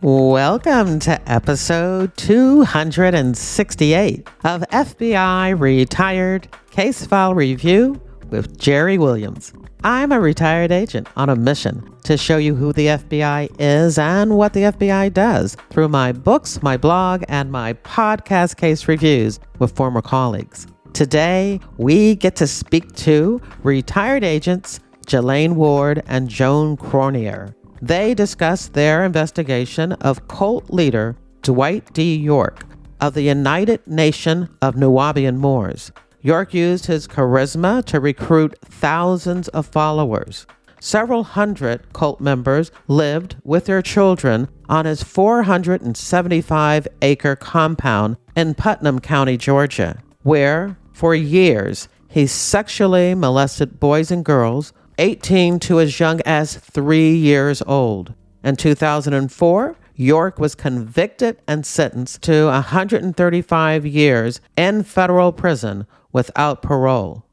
Welcome to episode 268 of FBI Retired Case File Review with Jerry Williams. I'm a retired agent on a mission to show you who the FBI is and what the FBI does through my books, my blog, and my podcast case reviews with former colleagues. Today, we get to speak to retired agents Jalaine Ward and Joan Cronier. They discuss their investigation of cult leader Dwight D. York of the United Nation of Nuwaubian Moors. York used his charisma to recruit thousands of followers. Several hundred cult members lived with their children on his 475-acre compound in Putnam County, Georgia, where, for years, he sexually molested boys and girls 18 to as young as 3 years old. In 2004, York was convicted and sentenced to 135 years in federal prison without parole.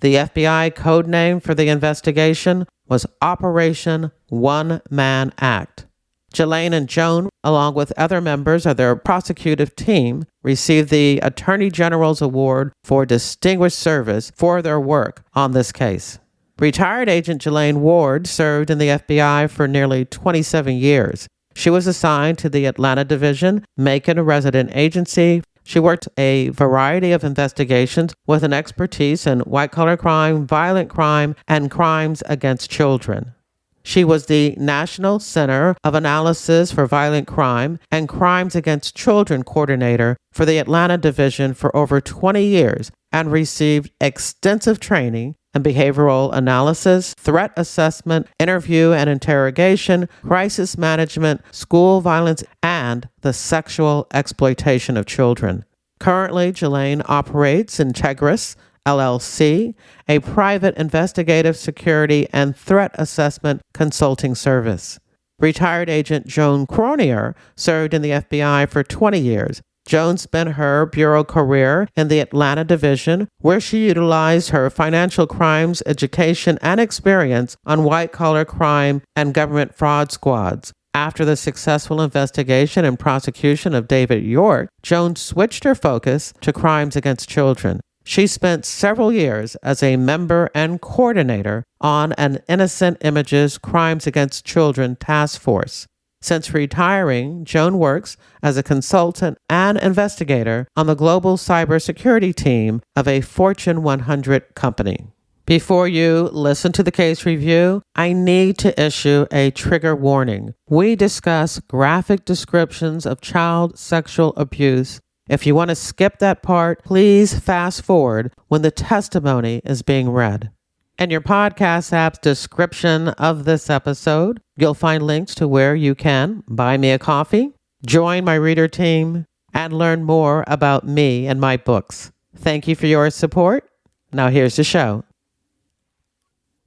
The FBI code name for the investigation was Operation One Man Act. Jalaine and Joan, along with other members of their prosecutive team, received the Attorney General's Award for Distinguished Service for their work on this case. Retired agent Jalaine Ward served in the FBI for nearly 27 years. She was assigned to the Atlanta Division, Macon Resident Agency. She worked a variety of investigations with an expertise in white-collar crime, violent crime, and crimes against children. She was the National Center of Analysis for Violent Crime and Crimes Against Children coordinator for the Atlanta Division for over 20 years and received extensive training in behavioral analysis, threat assessment, interview and interrogation, crisis management, school violence, and the sexual exploitation of children. Currently, Jalaine operates Integris LLC, a private investigative security and threat assessment consulting service. Retired agent Joan Cronier served in the FBI for 20 years. Joan spent her bureau career in the Atlanta Division, where she utilized her financial crimes education and experience on white-collar crime and government fraud squads. After the successful investigation and prosecution of David York, Joan switched her focus to crimes against children. She spent several years as a member and coordinator on an Innocent Images Crimes Against Children task force. Since retiring, Joan works as a consultant and investigator on the global cybersecurity team of a Fortune 100 company. Before you listen to the case review, I need to issue a trigger warning. We discuss graphic descriptions of child sexual abuse. If you want to skip that part, please fast forward when the testimony is being read. In your podcast app's description of this episode, you'll find links to where you can buy me a coffee, join my reader team, and learn more about me and my books. Thank you for your support. Now here's the show.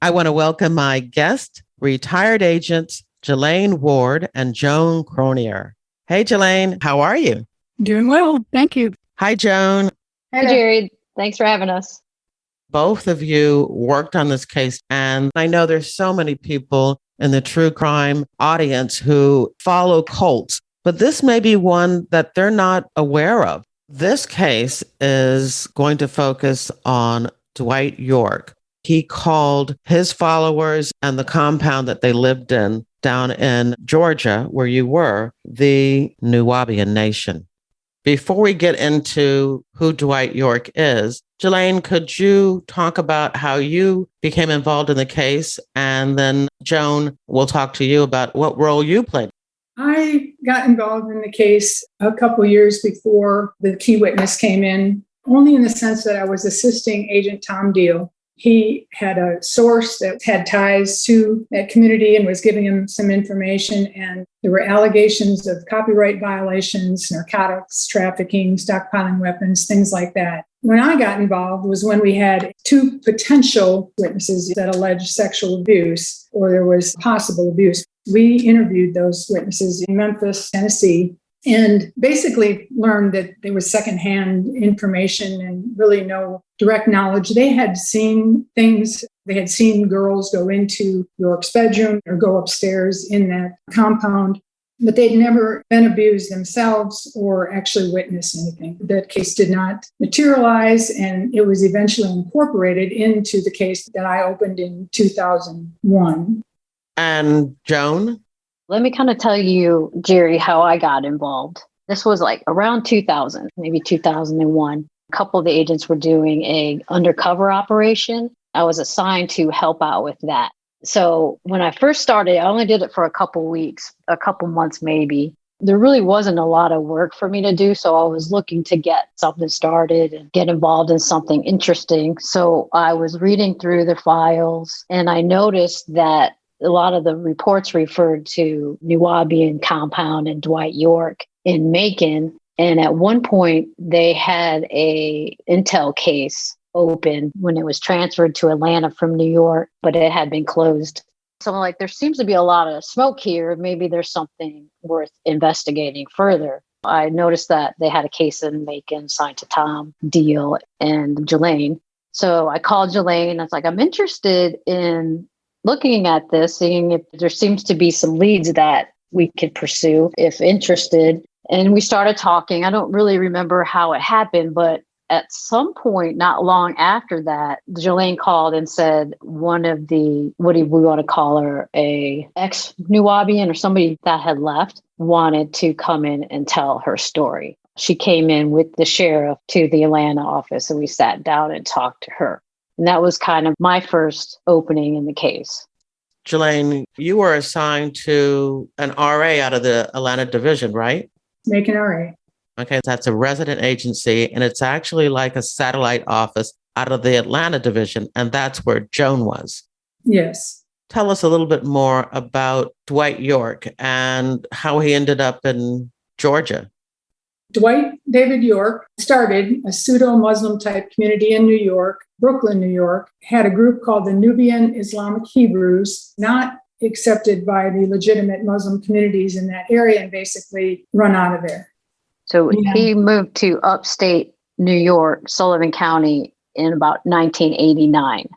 I want to welcome my guest, retired agents Jalaine Ward and Joan Cronier. Hey, Jalaine, how are you? Doing well. Thank you. Hi, Joan. Hi, Jerry. Thanks for having us. Both of you worked on this case, and I know there's so many people in the true crime audience who follow cults, but this may be one that they're not aware of. This case is going to focus on Dwight York. He called his followers and the compound that they lived in down in Georgia, where you were, the Nuwaubian Nation. Before we get into who Dwight York is, Jalaine, could you talk about how you became involved in the case? And then Joan will talk to you about what role you played. I got involved in the case a couple years before the key witness came in, only in the sense that I was assisting Agent Tom Deal. He had a source that had ties to that community and was giving him some information. And there were allegations of copyright violations, narcotics, trafficking, stockpiling weapons, things like that. When I got involved was when we had two potential witnesses that alleged sexual abuse, or there was possible abuse. We interviewed those witnesses in Memphis, Tennessee, and basically learned that there was secondhand information and really no direct knowledge. They had seen things. They had seen girls go into York's bedroom or go upstairs in that compound. but they'd never been abused themselves or actually witnessed anything. That case did not materialize, and it was eventually incorporated into the case that I opened in 2001. And Joan? Let me kind of tell you, Jerry, how I got involved. This was like around 2000, maybe 2001. A couple of the agents were doing a undercover operation. I was assigned to help out with that. So when I first started, I only did it for a couple weeks, a couple months maybe. There really wasn't a lot of work for me to do. So I was looking to get something started and get involved in something interesting. So I was reading through the files and I noticed that a lot of the reports referred to Nuwaubian compound and Dwight York in Macon. And at one point they had a intel case open when it was transferred to Atlanta from New York, but it had been closed. So I'm like, there seems to be a lot of smoke here. Maybe there's something worth investigating further. I noticed that they had a case in Macon signed to Tom Deal and Jalaine. So I called Jalaine. I was like, I'm interested in looking at this, seeing if there seems to be some leads that we could pursue if interested. And we started talking. I don't really remember how it happened, but at some point, not long after that, Jalaine called and said one of the, what do we want to call her, a ex-Nuwaubian or somebody that had left, wanted to come in and tell her story. She came in with the sheriff to the Atlanta office and we sat down and talked to her. And that was kind of my first opening in the case. Jalaine, you were assigned to an RA out of the Atlanta division, right? Macon RA. Okay, that's a resident agency, and it's actually like a satellite office out of the Atlanta division, and that's where Joan was. Yes. Tell us a little bit more about Dwight York and how he ended up in Georgia. Dwight David York started a pseudo-Muslim type community in New York, Brooklyn, New York, had a group called the Nuwaubian Islamic Hebrews, not accepted by the legitimate Muslim communities in that area, and basically run out of there. So he moved to upstate New York, Sullivan County, in about 1989.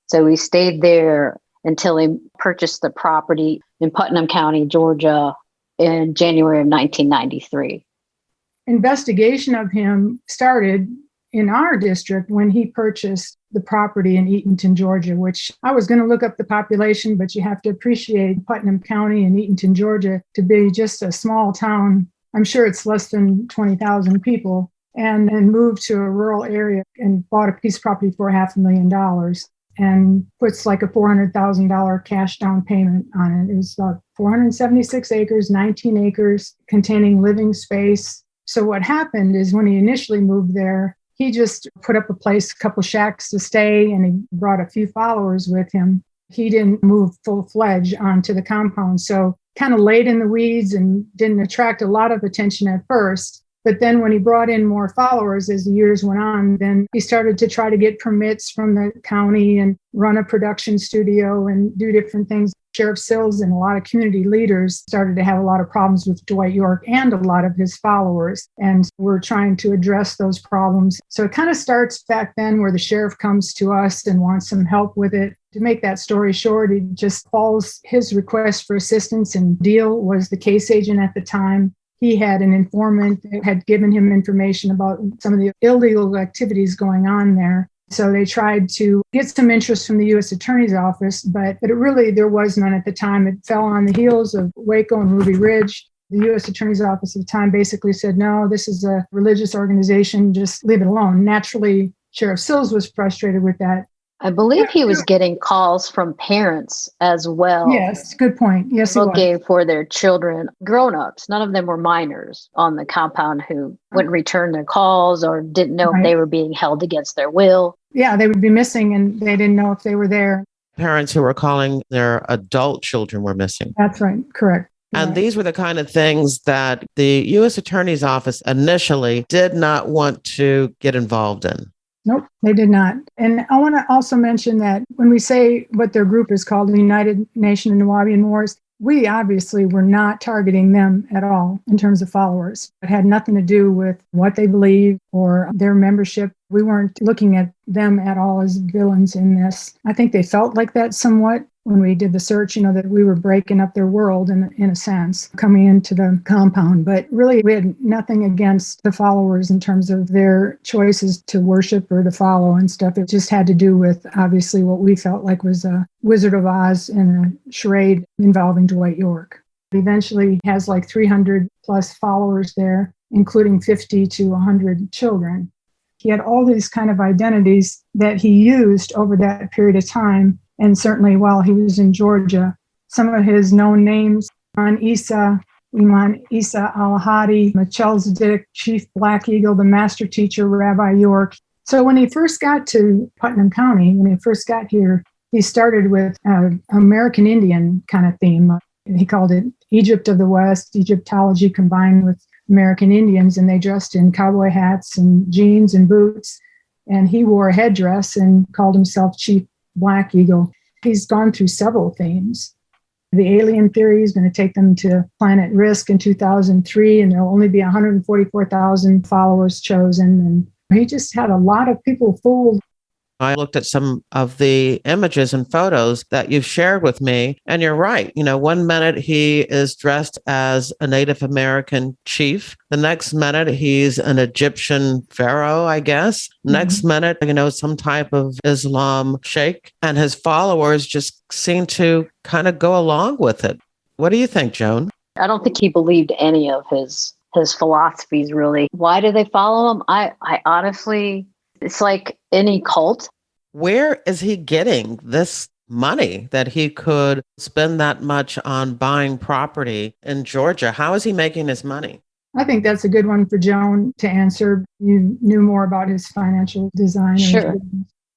So he stayed there until he purchased the property in Putnam County, Georgia, in January of 1993. Investigation of him started in our district when he purchased the property in Eatonton, Georgia, which I was going to look up the population, but you have to appreciate Putnam County and Eatonton, Georgia, to be just a small town. I'm sure it's less than 20,000 people, and moved to a rural area and bought a piece of property for $500,000 and puts like a $400,000 cash down payment on it. It was about 476 acres, 19 acres containing living space. So what happened is when he initially moved there, he just put up a place, a couple shacks to stay, and he brought a few followers with him. He didn't move full-fledged onto the compound. So kind of laid in the weeds and didn't attract a lot of attention at first. But then when he brought in more followers as the years went on, then he started to try to get permits from the county and run a production studio and do different things. Sheriff Sills and a lot of community leaders started to have a lot of problems with Dwight York and a lot of his followers. And we're trying to address those problems. So it kind of starts back then where the sheriff comes to us and wants some help with it. To make that story short, he just follows his request for assistance, and Deal was the case agent at the time. He had an informant that had given him information about some of the illegal activities going on there. So they tried to get some interest from the U.S. Attorney's Office, but there was none at the time. It fell on the heels of Waco and Ruby Ridge. The U.S. Attorney's Office at the time basically said, no, this is a religious organization, just leave it alone. Naturally, Sheriff Sills was frustrated with that. I believe he was getting calls from parents as well. Yes, good point. Yes, he was. Looking for their children, grown-ups. None of them were minors on the compound who wouldn't return their calls or didn't know if they were being held against their will. Yeah, they would be missing and they didn't know if they were there. Parents who were calling their adult children were missing. That's right. Correct. And these were the kind of things that the U.S. Attorney's Office initially did not want to get involved in. Nope, they did not. And I want to also mention that when we say what their group is called, the United Nation of Nuwaubian Wars, we obviously were not targeting them at all in terms of followers. It had nothing to do with what they believe or their membership. We weren't looking at them at all as villains in this. I think they felt like that somewhat when we did the search, that we were breaking up their world in a sense, coming into the compound. But really, we had nothing against the followers in terms of their choices to worship or to follow and stuff. It just had to do with, obviously, what we felt like was a Wizard of Oz and a charade involving Dwight York. Eventually has like 300 plus followers there, including 50 to 100 children. He had all these kind of identities that he used over that period of time. And certainly while he was in Georgia, some of his known names, Imam Isa al-Hadi, Melchizedek, Chief Black Eagle, the Master Teacher, Rabbi York. So when he first got to Putnam County, when he first got here, he started with an American Indian kind of theme. He called it Egypt of the West, Egyptology combined with American Indians, and they dressed in cowboy hats and jeans and boots. And he wore a headdress and called himself Chief Black Eagle. He's gone through several themes. The alien theory is going to take them to Planet Risk in 2003, and there'll only be 144,000 followers chosen. And he just had a lot of people fooled. I looked at some of the images and photos that you've shared with me, and you're right. One minute he is dressed as a Native American chief. The next minute he's an Egyptian pharaoh, I guess. Next minute, some type of Islam sheikh, and his followers just seem to kind of go along with it. What do you think, Joan? I don't think he believed any of his philosophies, really. Why do they follow him? I honestly... It's like any cult. Where is he getting this money that he could spend that much on buying property in Georgia? How is he making his money? I think that's a good one for Joan to answer. You knew more about his financial design. Sure.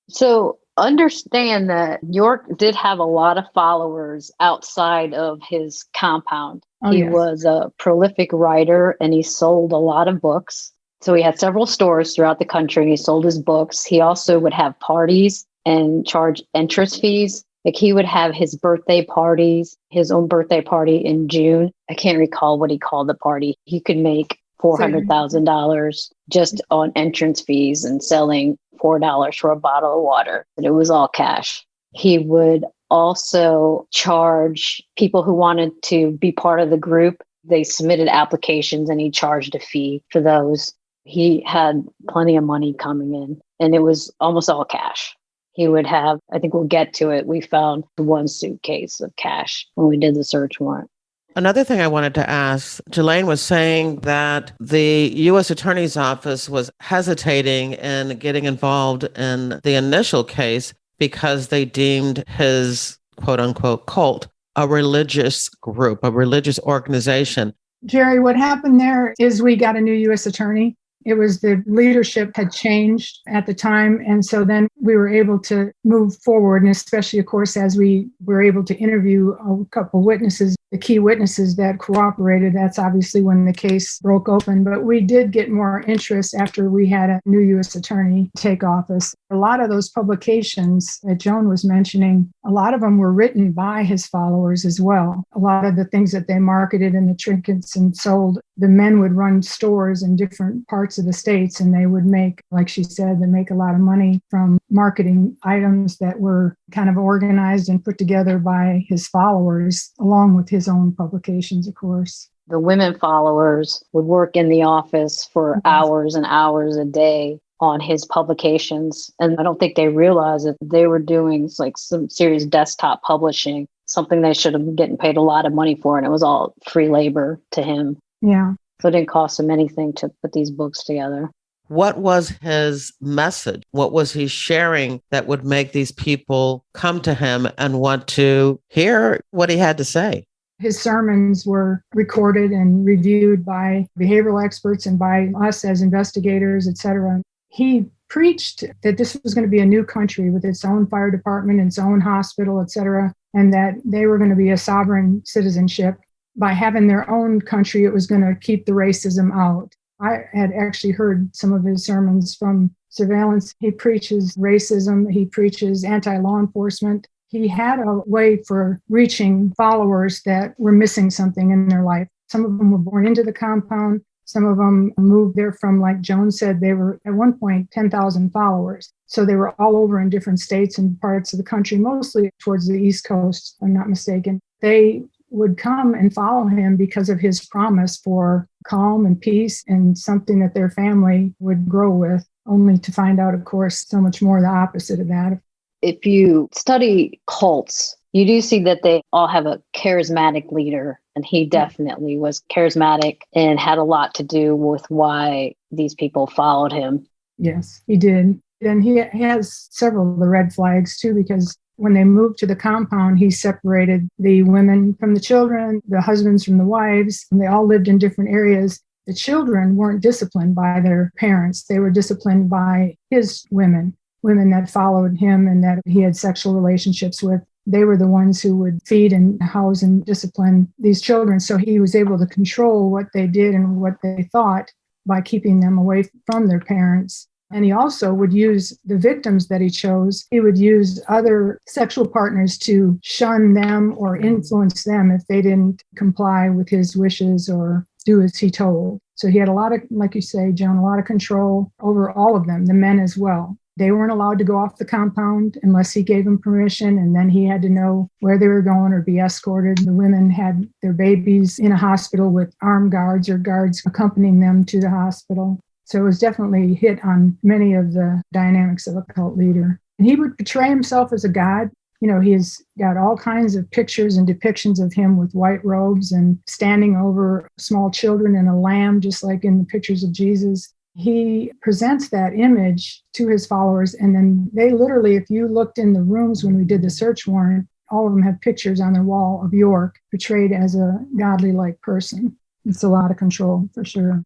So understand that York did have a lot of followers outside of his compound. He was a prolific writer and he sold a lot of books. So he had several stores throughout the country and he sold his books. He also would have parties and charge entrance fees. Like he would have his birthday parties, his own birthday party in June. I can't recall what he called the party. He could make $400,000 just on entrance fees and selling $4 for a bottle of water. And it was all cash. He would also charge people who wanted to be part of the group. They submitted applications and he charged a fee for those. He had plenty of money coming in and it was almost all cash. He would have, I think we'll get to it, we found one suitcase of cash when we did the search warrant. Another thing I wanted to ask, Jalaine was saying that the U.S. Attorney's Office was hesitating in getting involved in the initial case because they deemed his quote unquote cult a religious group, a religious organization. Jerry, what happened there is we got a new U.S. attorney. It was the leadership had changed at the time. And so then we were able to move forward. And especially, of course, as we were able to interview a couple of witnesses, the key witnesses that cooperated, that's obviously when the case broke open. But we did get more interest after we had a new U.S. attorney take office. A lot of those publications that Joan was mentioning, a lot of them were written by his followers as well. A lot of the things that they marketed and the trinkets and sold, the men would run stores in different parts of the states and they would make, like she said, they make a lot of money from marketing items that were kind of organized and put together by his followers, along with his own publications, of course. The women followers would work in the office for hours and hours a day on his publications. And I don't think they realized that they were doing like some serious desktop publishing, something they should have been getting paid a lot of money for. And it was all free labor to him. Yeah. So it didn't cost him anything to put these books together. What was his message? What was he sharing that would make these people come to him and want to hear what he had to say? His sermons were recorded and reviewed by behavioral experts and by us as investigators, et cetera. He preached that this was going to be a new country with its own fire department, its own hospital, et cetera, and that they were going to be a sovereign citizenship. By having their own country, it was going to keep the racism out. I had actually heard some of his sermons from surveillance. He preaches racism. He preaches anti-law enforcement. He had a way for reaching followers that were missing something in their life. Some of them were born into the compound. Some of them moved there from, like Joan said, they were at one point 10,000 followers. So they were all over in different states and parts of the country, mostly towards the East Coast, if I'm not mistaken. They would come and follow him because of his promise for calm and peace and something that their family would grow with, only to find out, of course, so much more the opposite of that. If you study cults, you do see that they all have a charismatic leader, and he definitely was charismatic and had a lot to do with why these people followed him. Yes, he did. And he has several of the red flags too, because when they moved to the compound, he separated the women from the children, the husbands from the wives, and they all lived in different areas. The children weren't disciplined by their parents. They were disciplined by his women that followed him and that he had sexual relationships with. They were the ones who would feed and house and discipline these children. So he was able to control what they did and what they thought by keeping them away from their parents. And he also would use the victims that he chose. He would use other sexual partners to shun them or influence them if they didn't comply with his wishes or do as he told. So he had a lot of, like you say, Joan, a lot of control over all of them, the men as well. They weren't allowed to go off the compound unless he gave them permission, and then he had to know where they were going or be escorted. The women had their babies in a hospital with armed guards or guards accompanying them to the hospital. So it was definitely hit on many of the dynamics of a cult leader. And he would portray himself as a god. You know, he's got all kinds of pictures and depictions of him with white robes and standing over small children and a lamb, just like in the pictures of Jesus. He presents that image to his followers. And then they literally, if you looked in the rooms when we did the search warrant, all of them have pictures on their wall of York portrayed as a godly-like person. It's a lot of control for sure.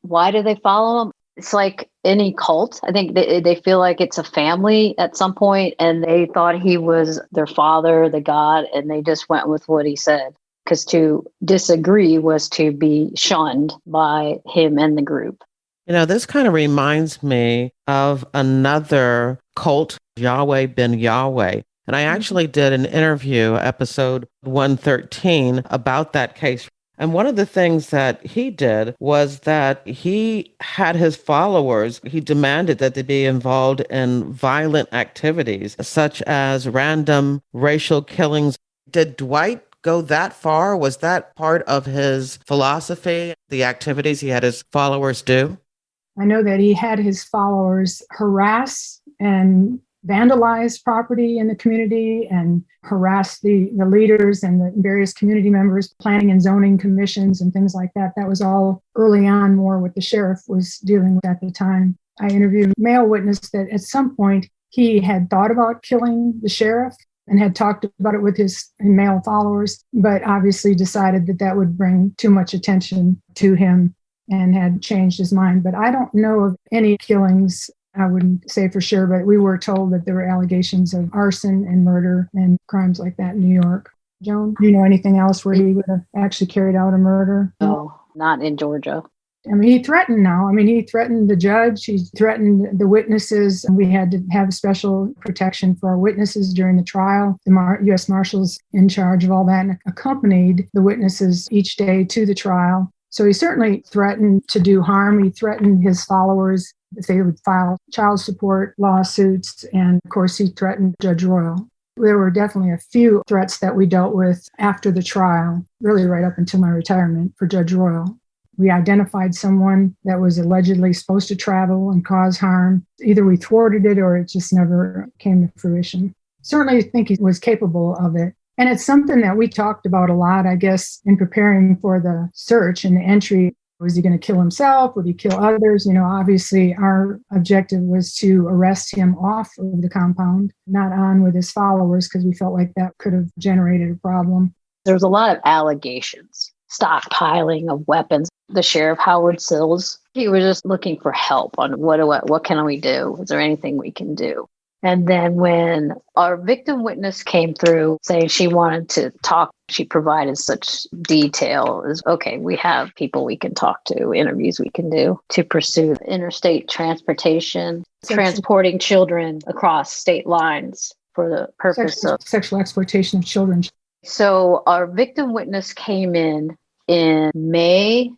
Why do they follow him? It's like any cult. I think they feel like it's a family at some point, and they thought he was their father, the God, and they just went with what he said. Because to disagree was to be shunned by him and the group. You know, this kind of reminds me of another cult, Yahweh ben Yahweh. And I actually did an interview, episode 113, about that case. And one of the things that he did was that he had his followers, he demanded that they be involved in violent activities, such as random racial killings. Did Dwight go that far? Was that part of his philosophy, the activities he had his followers do? I know that he had his followers harass and vandalize property in the community and harass the leaders and the various community members, planning and zoning commissions and things like that. That was all early on more what the sheriff was dealing with at the time. I interviewed a male witness that at some point he had thought about killing the sheriff and had talked about it with his male followers, but obviously decided that that would bring too much attention to him and had changed his mind. But I don't know of any killings. I wouldn't say for sure, but we were told that there were allegations of arson and murder and crimes like that in New York. Joan, do you know anything else where he would have actually carried out a murder? No, not in Georgia. I mean, he threatened now. I mean, he threatened the judge. He threatened the witnesses. And we had to have special protection for our witnesses during the trial. The U.S. Marshals in charge of all that and accompanied the witnesses each day to the trial. So he certainly threatened to do harm. He threatened his followers if they would file child support lawsuits. And of course, he threatened Judge Royal. There were definitely a few threats that we dealt with after the trial, really right up until my retirement for Judge Royal. We identified someone that was allegedly supposed to travel and cause harm. Either we thwarted it or it just never came to fruition. Certainly think he was capable of it. And it's something that we talked about a lot, I guess, in preparing for the search and the entry. Was he going to kill himself? Would he kill others? You know, obviously our objective was to arrest him off of the compound, not on with his followers, because we felt like that could have generated a problem. There was a lot of allegations, stockpiling of weapons. The sheriff, Howard Sills, he was just looking for help on what can we do? Is there anything we can do? And then when our victim witness came through saying she wanted to talk, she provided such detail as, okay, we have people we can talk to, interviews we can do to pursue interstate transportation, transporting children across state lines for the purpose of sexual exploitation of children. So our victim witness came in May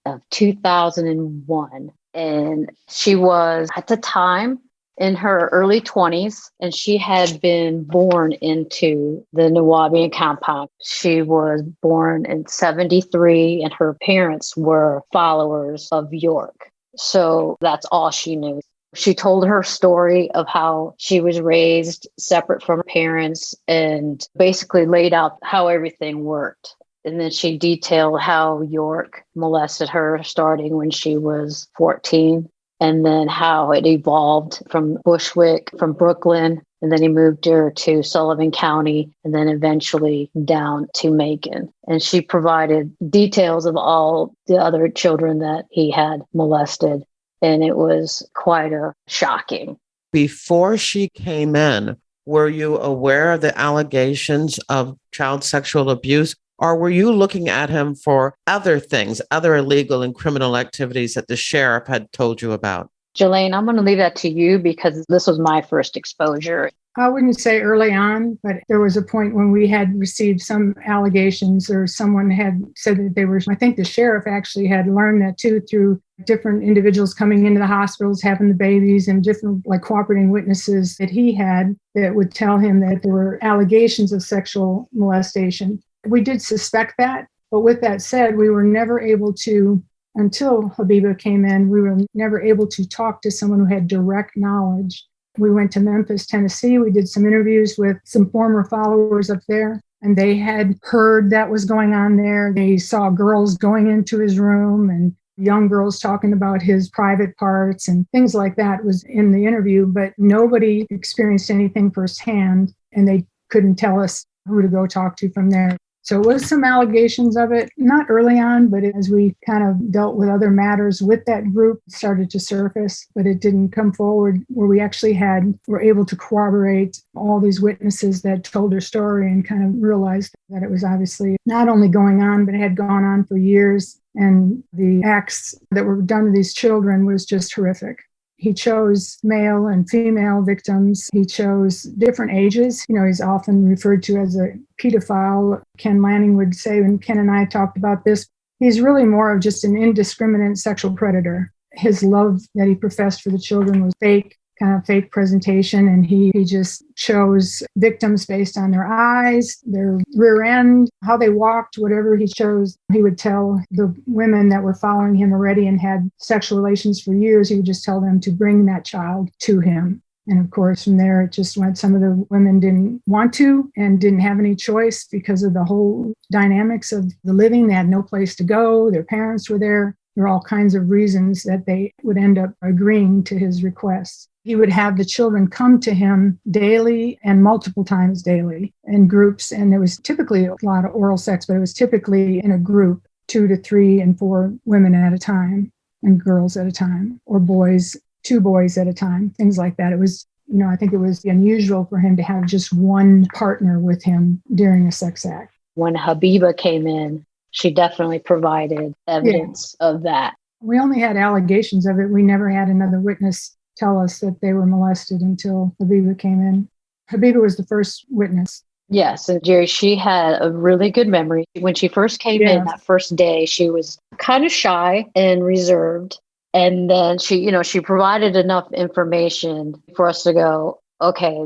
of 2001. And she was at the time in her early 20s, and she had been born into the Nuwaubian compound. She was born in 73, and her parents were followers of York. So that's all she knew. She told her story of how she was raised separate from her parents and basically laid out how everything worked. And then she detailed how York molested her starting when she was 14, and then how it evolved from Bushwick, from Brooklyn, and then he moved her to Sullivan County, and then eventually down to Macon. And she provided details of all the other children that he had molested. And it was quite shocking. Before she came in, were you aware of the allegations of child sexual abuse? Or were you looking at him for other things, other illegal and criminal activities that the sheriff had told you about? Jalaine, I'm going to leave that to you because this was my first exposure. I wouldn't say early on, but there was a point when we had received some allegations, or someone had said that they were, I think the sheriff actually had learned that too, through different individuals coming into the hospitals, having the babies, and different like cooperating witnesses that he had that would tell him that there were allegations of sexual molestation. We did suspect that, but with that said, we were never able to, until Habiba came in, we were never able to talk to someone who had direct knowledge. We went to Memphis, Tennessee. We did some interviews with some former followers up there, and they had heard that was going on there. They saw girls going into his room and young girls talking about his private parts and things like that was in the interview, but nobody experienced anything firsthand, and they couldn't tell us who to go talk to from there. So it was some allegations of it, not early on, but as we kind of dealt with other matters with that group, it started to surface, but it didn't come forward where we actually were able to corroborate all these witnesses that told their story and kind of realized that it was obviously not only going on, but it had gone on for years. And the acts that were done to these children was just horrific. He chose male and female victims. He chose different ages. He's often referred to as a pedophile. Ken Lanning would say, when Ken and I talked about this, he's really more of just an indiscriminate sexual predator. His love that he professed for the children was fake, kind of fake presentation, and he just chose victims based on their eyes, their rear end, how they walked, whatever he chose. He would tell the women that were following him already and had sexual relations for years, he would just tell them to bring that child to him. And of course, from there, it just went. Some of the women didn't want to and didn't have any choice because of the whole dynamics of the living. They had no place to go. Their parents were there. There were all kinds of reasons that they would end up agreeing to his requests. He would have the children come to him daily and multiple times daily in groups. And there was typically a lot of oral sex, but it was typically in a group, 2 to 3 and 4 women at a time and girls at a time, or boys, 2 boys at a time, things like that. It was, I think it was unusual for him to have just one partner with him during a sex act. When Habiba came in, she definitely provided evidence of that. We only had allegations of it. We never had another witness tell us that they were molested until Habiba came in. Habiba was the first witness. Yes, and Jerry, she had a really good memory. When she first came in that first day, she was kind of shy and reserved. And then she provided enough information for us to go, okay,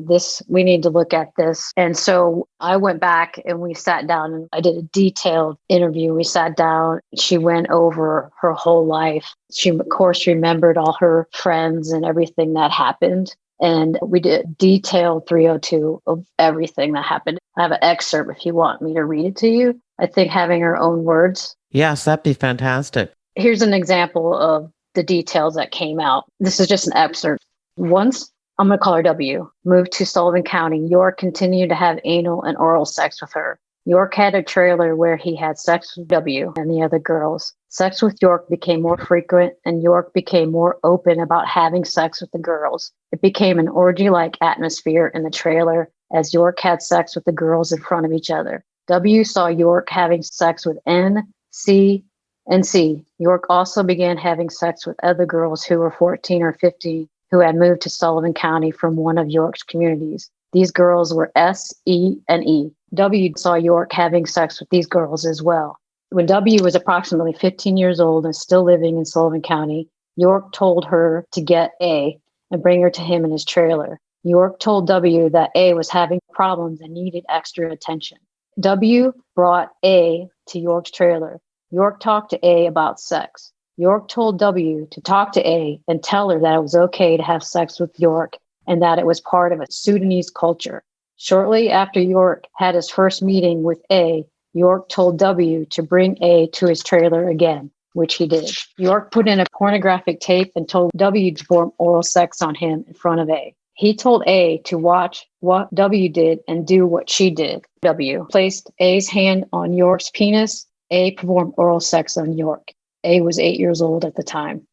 we need to look at this. And so I went back and we sat down and I did a detailed interview. We sat down, she went over her whole life. She, of course, remembered all her friends and everything that happened. And we did detailed 302 of everything that happened. I have an excerpt if you want me to read it to you. I think having her own words. Yes, that'd be fantastic. Here's an example of the details that came out. This is just an excerpt. Once, I'm going to call her W, moved to Sullivan County, York continued to have anal and oral sex with her. York had a trailer where he had sex with W and the other girls. Sex with York became more frequent, and York became more open about having sex with the girls. It became an orgy-like atmosphere in the trailer as York had sex with the girls in front of each other. W saw York having sex with N, C, and C. York also began having sex with other girls who were 14 or 15 who had moved to Sullivan County from one of York's communities. These girls were S, E, and E. W saw York having sex with these girls as well. When W was approximately 15 years old and still living in Sullivan County, York told her to get A and bring her to him in his trailer. York told W that A was having problems and needed extra attention. W brought A to York's trailer. York talked to A about sex. York told W to talk to A and tell her that it was okay to have sex with York and that it was part of a Sudanese culture. Shortly after York had his first meeting with A, York told W to bring A to his trailer again, which he did. York put in a pornographic tape and told W to perform oral sex on him in front of A. He told A to watch what W did and do what she did. W placed A's hand on York's penis. A performed oral sex on York. A was 8 years old at the time.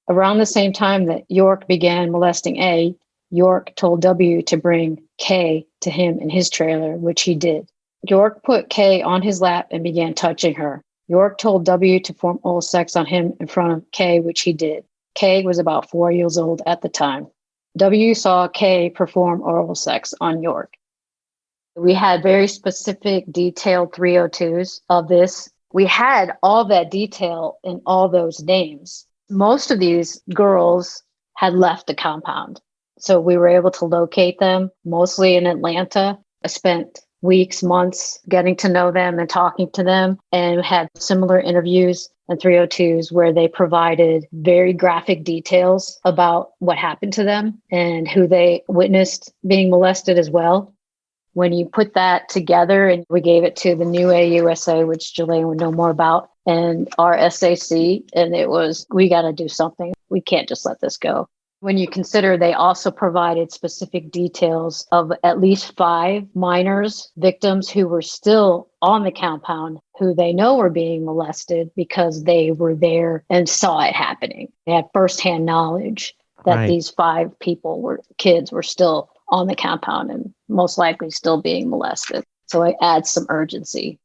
Around the same time that York began molesting A, York told W to bring K to him in his trailer, which he did. York put K on his lap and began touching her. York told W to perform oral sex on him in front of K, which he did. K was about 4 years old at the time. W saw K perform oral sex on York. We had very specific, detailed 302s of this. We had all that detail in all those names. Most of these girls had left the compound. So we were able to locate them, mostly in Atlanta. I spent weeks, months getting to know them and talking to them, and had similar interviews and 302s where they provided very graphic details about what happened to them and who they witnessed being molested as well. When you put that together, and we gave it to the new AUSA, which Jalaine would know more about, and our SAC, and it was, we got to do something. We can't just let this go. When you consider they also provided specific details of at least 5 minors, victims who were still on the compound, who they know were being molested because they were there and saw it happening. They had firsthand knowledge that Right. these 5 kids were still on the compound and most likely still being molested. So it adds some urgency.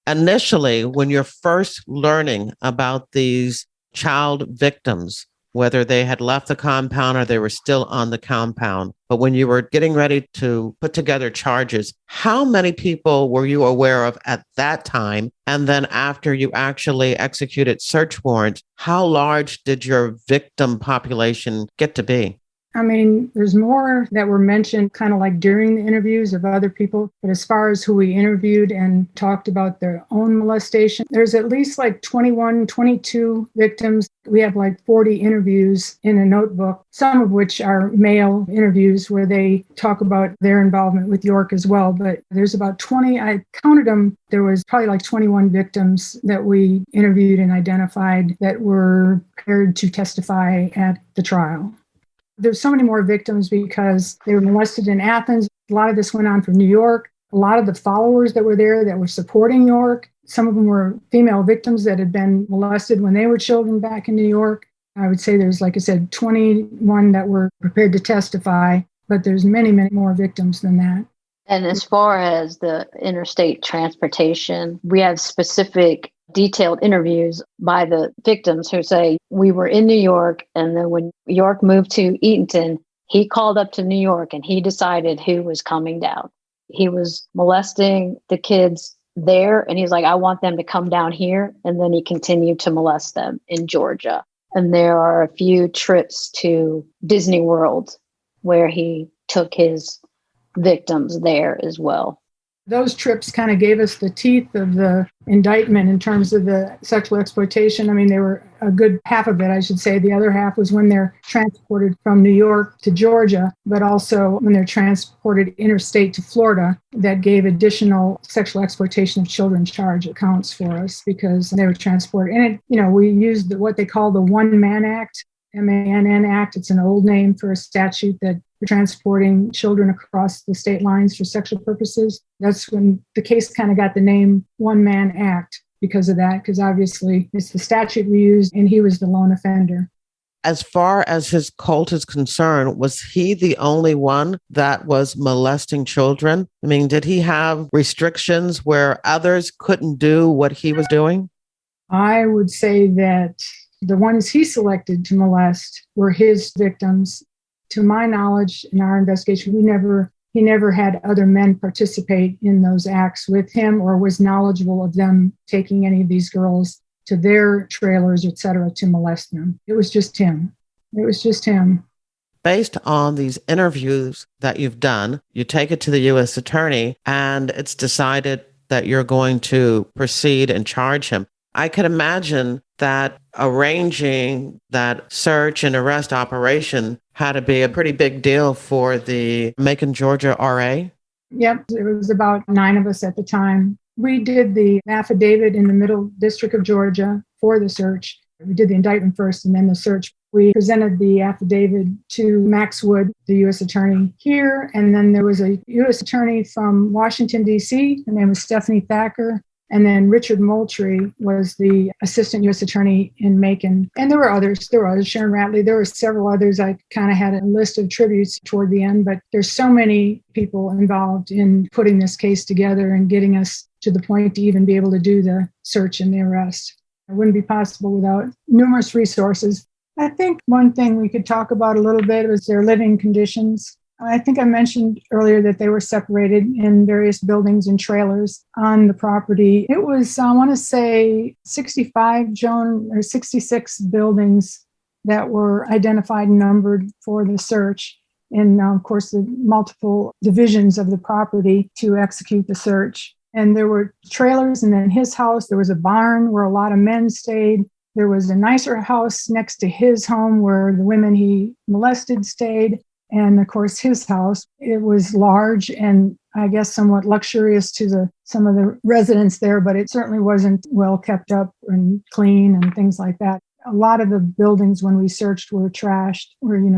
Initially, when you're first learning about these child victims, whether they had left the compound or they were still on the compound, but when you were getting ready to put together charges, how many people were you aware of at that time? And then after you actually executed search warrants, how large did your victim population get to be? I mean, there's more that were mentioned kind of like during the interviews of other people. But as far as who we interviewed and talked about their own molestation, there's at least like 21, 22 victims. We have like 40 interviews in a notebook, some of which are male interviews where they talk about their involvement with York as well. But there's about 20, I counted them. There was probably like 21 victims that we interviewed and identified that were prepared to testify at the trial. There's so many more victims because they were molested in Athens. A lot of this went on from New York. A lot of the followers that were there that were supporting York, some of them were female victims that had been molested when they were children back in New York. I would say there's, like I said, 21 that were prepared to testify, but there's many, many more victims than that. And as far as the interstate transportation, we have specific detailed interviews by the victims who say, we were in New York, and then when York moved to Eatonton, he called up to New York and he decided who was coming down. He was molesting the kids there, and he's like, I want them to come down here. And then he continued to molest them in Georgia. And there are a few trips to Disney World where he took his victims there as well. Those trips kind of gave us the teeth of the indictment in terms of the sexual exploitation. I mean, they were a good half of it, I should say. The other half was when they're transported from New York to Georgia, but also when they're transported interstate to Florida. That gave additional sexual exploitation of children charge accounts for us because they were transported. And we used what they call the One Man Act, MANN Act. It's an old name for a statute that we're transporting children across the state lines for sexual purposes. That's when the case kind of got the name One Man Act because of that, because obviously it's the statute we used and he was the lone offender. As far as his cult is concerned, was he the only one that was molesting children? I mean, did he have restrictions where others couldn't do what he was doing? I would say that the ones he selected to molest were his victims. To my knowledge, in our investigation, we never he never had other men participate in those acts with him or was knowledgeable of them taking any of these girls to their trailers, et cetera, to molest them. It was just him. It was just him. Based on these interviews that you've done, you take it to the U.S. attorney and it's decided that you're going to proceed and charge him. I can imagine that arranging that search and arrest operation had to be a pretty big deal for the Macon, Georgia RA. Yep, it was about 9 of us at the time. We did the affidavit in the Middle District of Georgia for the search. We did the indictment first and then the search. We presented the affidavit to Max Wood, the U.S. attorney here. And then there was a U.S. attorney from Washington, D.C. Her name was Stephanie Thacker. And then Richard Moultrie was the assistant U.S. attorney in Macon. And there were others. Sharon Ratley. There were several others. I kind of had a list of tributes toward the end, but there's so many people involved in putting this case together and getting us to the point to even be able to do the search and the arrest. It wouldn't be possible without numerous resources. I think one thing we could talk about a little bit was their living conditions. I think I mentioned earlier that they were separated in various buildings and trailers on the property. It was, I want to say, 65, Joan, or 66 buildings that were identified and numbered for the search. And of course, the multiple divisions of the property to execute the search. And there were trailers, and then his house, there was a barn where a lot of men stayed. There was a nicer house next to his home where the women he molested stayed. And of course, his house, it was large and I guess somewhat luxurious to some of the residents there, but it certainly wasn't well kept up and clean and things like that. A lot of the buildings when we searched were trashed,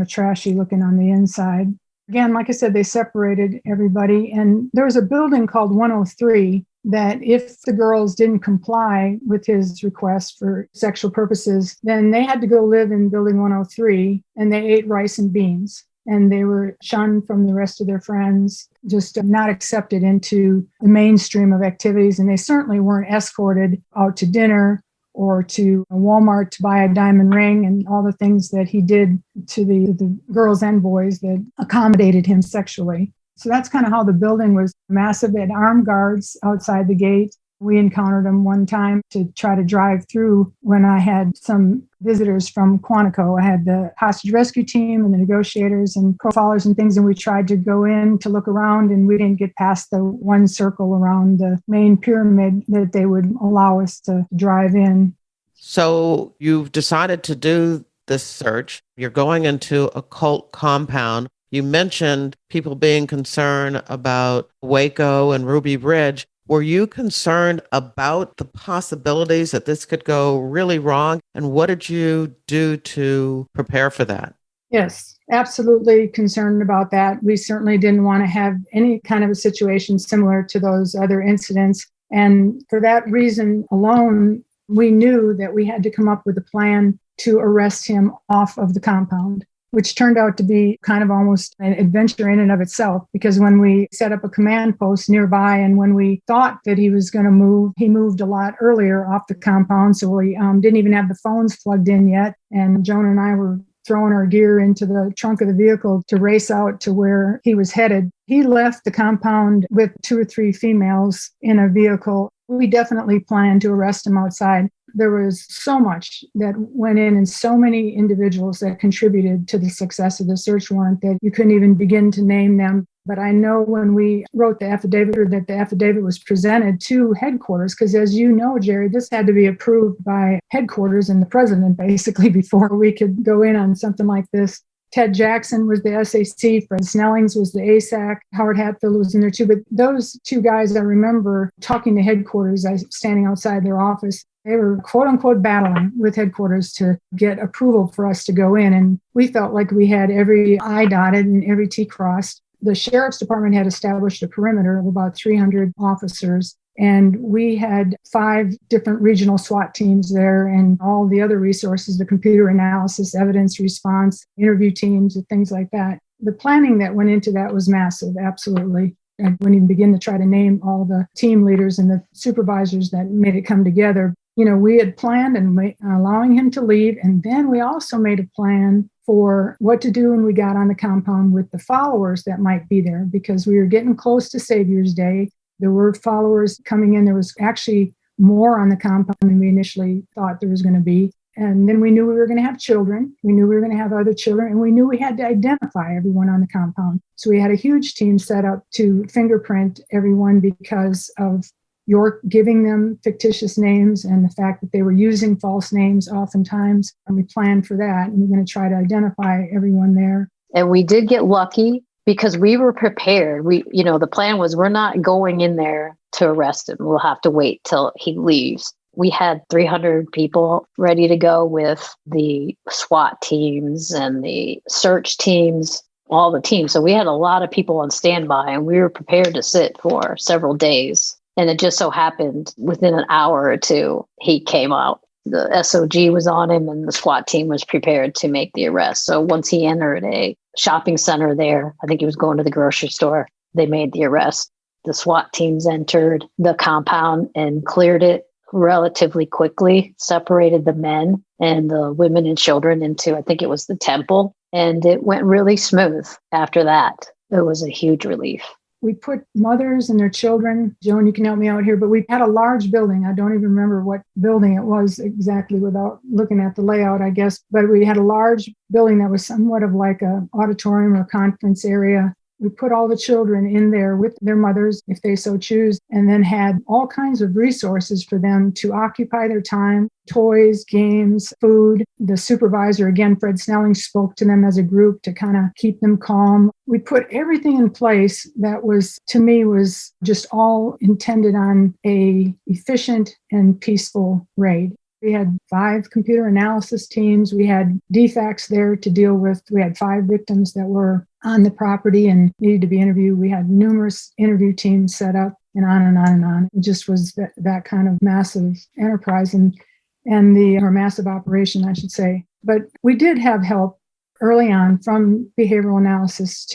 trashy looking on the inside. Again, like I said, they separated everybody. And there was a building called 103 that if the girls didn't comply with his request for sexual purposes, then they had to go live in building 103 and they ate rice and beans. And they were shunned from the rest of their friends, just not accepted into the mainstream of activities. And they certainly weren't escorted out to dinner or to Walmart to buy a diamond ring and all the things that he did to the girls and boys that accommodated him sexually. So that's kind of how the building was massive. It had armed guards outside the gate. We encountered them one time to try to drive through when I had some visitors from Quantico. I had the hostage rescue team and the negotiators and profilers and things, and we tried to go in to look around, and we didn't get past the one circle around the main pyramid that they would allow us to drive in. So you've decided to do this search. You're going into a cult compound. You mentioned people being concerned about Waco and Ruby Ridge. Were you concerned about the possibilities that this could go really wrong? And what did you do to prepare for that? Yes, absolutely concerned about that. We certainly didn't want to have any kind of a situation similar to those other incidents. And for that reason alone, we knew that we had to come up with a plan to arrest him off of the compound, which turned out to be kind of almost an adventure in and of itself, because when we set up a command post nearby and when we thought that he was going to move, he moved a lot earlier off the compound. So we didn't even have the phones plugged in yet. And Joan and I were throwing our gear into the trunk of the vehicle to race out to where he was headed. He left the compound with 2 or 3 females in a vehicle. We definitely planned to arrest him outside. There was so much that went in and so many individuals that contributed to the success of the search warrant that you couldn't even begin to name them. But I know when we wrote the affidavit, or that the affidavit was presented to headquarters, because as you know, Jerry, this had to be approved by headquarters and the president basically before we could go in on something like this. Ted Jackson was the SAC, Fred Snellings was the ASAC, Howard Hatfield was in there too. But those 2 guys, I remember talking to headquarters, I was standing outside their office. They were quote unquote battling with headquarters to get approval for us to go in. And we felt like we had every I dotted and every T crossed. The sheriff's department had established a perimeter of about 300 officers. And we had 5 different regional SWAT teams there and all the other resources, the computer analysis, evidence response, interview teams, and things like that. The planning that went into that was massive, absolutely. I wouldn't even begin to try to name all the team leaders and the supervisors that made it come together. We had planned and allowing him to leave. And then we also made a plan for what to do when we got on the compound with the followers that might be there, because we were getting close to Savior's Day. There were followers coming in. There was actually more on the compound than we initially thought there was going to be. And then we knew we were going to have children. We knew we were going to have other children, and we knew we had to identify everyone on the compound. So we had a huge team set up to fingerprint everyone because of York giving them fictitious names and the fact that they were using false names oftentimes. And we planned for that, and we're going to try to identify everyone there. And we did get lucky because we were prepared. The plan was we're not going in there to arrest him. We'll have to wait till he leaves. We had 300 people ready to go with the SWAT teams and the search teams, all the teams. So we had a lot of people on standby, and we were prepared to sit for several days. And it just so happened within an hour or two, he came out. The SOG was on him, and the SWAT team was prepared to make the arrest. So once he entered a shopping center there, I think he was going to the grocery store, they made the arrest. The SWAT teams entered the compound and cleared it relatively quickly, separated the men and the women and children into, I think it was the temple. And it went really smooth after that. It was a huge relief. We put mothers and their children. Joan, you can help me out here, but we had a large building. I don't even remember what building it was exactly without looking at the layout, I guess. But we had a large building that was somewhat of like an auditorium or conference area. We put all the children in there with their mothers, if they so choose, and then had all kinds of resources for them to occupy their time, toys, games, food. The supervisor, again, Fred Snelling, spoke to them as a group to kind of keep them calm. We put everything in place that was, to me, was just all intended on a efficient and peaceful raid. We had 5 computer analysis teams. We had defects there to deal with. We had 5 victims that were on the property and needed to be interviewed. We had numerous interview teams set up, and on and on and on. It just was that kind of massive enterprise or massive operation, I should say. But we did have help early on from behavioral analysis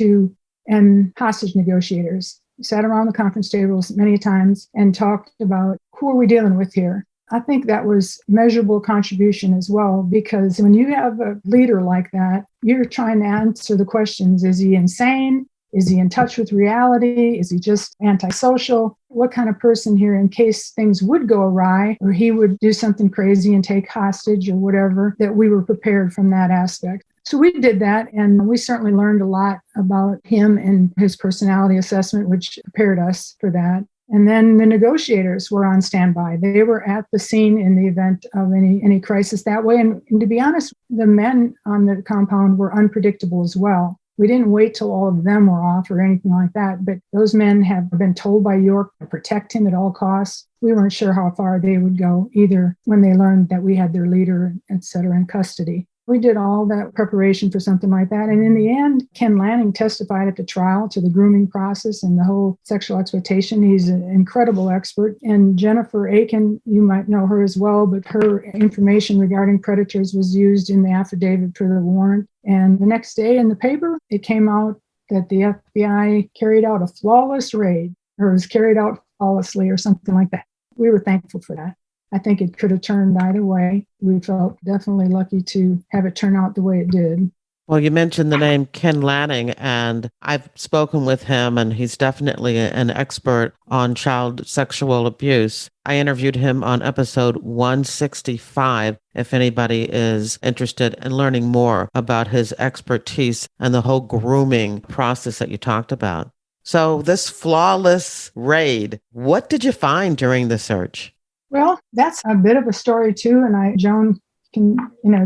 and hostage negotiators. We sat around the conference tables many times and talked about who are we dealing with here. I think that was measurable contribution as well, because when you have a leader like that, you're trying to answer the questions. Is he insane? Is he in touch with reality? Is he just antisocial? What kind of person here, in case things would go awry or he would do something crazy and take hostage or whatever, that we were prepared from that aspect. So we did that, and we certainly learned a lot about him and his personality assessment, which prepared us for that. And then the negotiators were on standby. They were at the scene in the event of any crisis that way. And to be honest, the men on the compound were unpredictable as well. We didn't wait till all of them were off or anything like that, but those men have been told by York to protect him at all costs. We weren't sure how far they would go either when they learned that we had their leader, et cetera, in custody. We did all that preparation for something like that. And in the end, Ken Lanning testified at the trial to the grooming process and the whole sexual exploitation. He's an incredible expert. And Jennifer Aiken, you might know her as well, but her information regarding predators was used in the affidavit for the warrant. And the next day in the paper, it came out that the FBI carried out a flawless raid, or was carried out flawlessly or something like that. We were thankful for that. I think it could have turned either way. We felt definitely lucky to have it turn out the way it did. Well, you mentioned the name Ken Lanning, and I've spoken with him, and he's definitely an expert on child sexual abuse. I interviewed him on episode 165, if anybody is interested in learning more about his expertise and the whole grooming process that you talked about. So this flawless raid, what did you find during the search? Well, that's a bit of a story too, and Joan can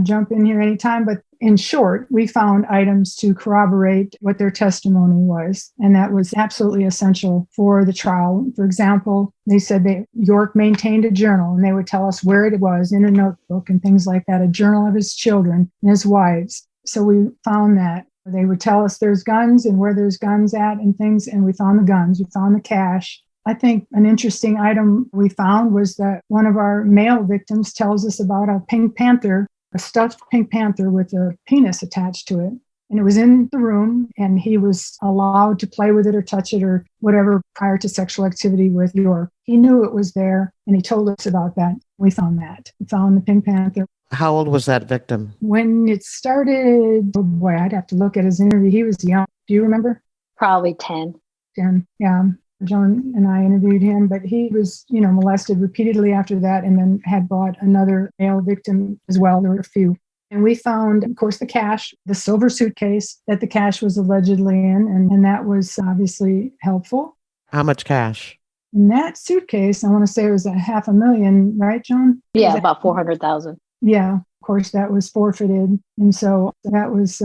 jump in here anytime. But in short, we found items to corroborate what their testimony was, and that was absolutely essential for the trial. For example, they said that York maintained a journal, and they would tell us where it was in a notebook and things like that, a journal of his children and his wives. So we found that. They would tell us there's guns and where there's guns at and things, and we found the guns, we found the cash. I think an interesting item we found was that one of our male victims tells us about a pink panther, a stuffed pink panther with a penis attached to it. And it was in the room, and he was allowed to play with it or touch it or whatever prior to sexual activity with York. He knew it was there, and he told us about that. We found that. We found the pink panther. How old was that victim? When it started, oh boy, I'd have to look at his interview. He was young. Do you remember? Probably 10. 10. Yeah. Joan and I interviewed him, but he was, molested repeatedly after that and then had brought another male victim as well. There were a few. And we found, of course, the cash, the silver suitcase that the cash was allegedly in. And that was obviously helpful. How much cash? In that suitcase, I want to say it was $500,000, right, Joan? Yeah, about 400,000. Yeah, of course, that was forfeited. And so that was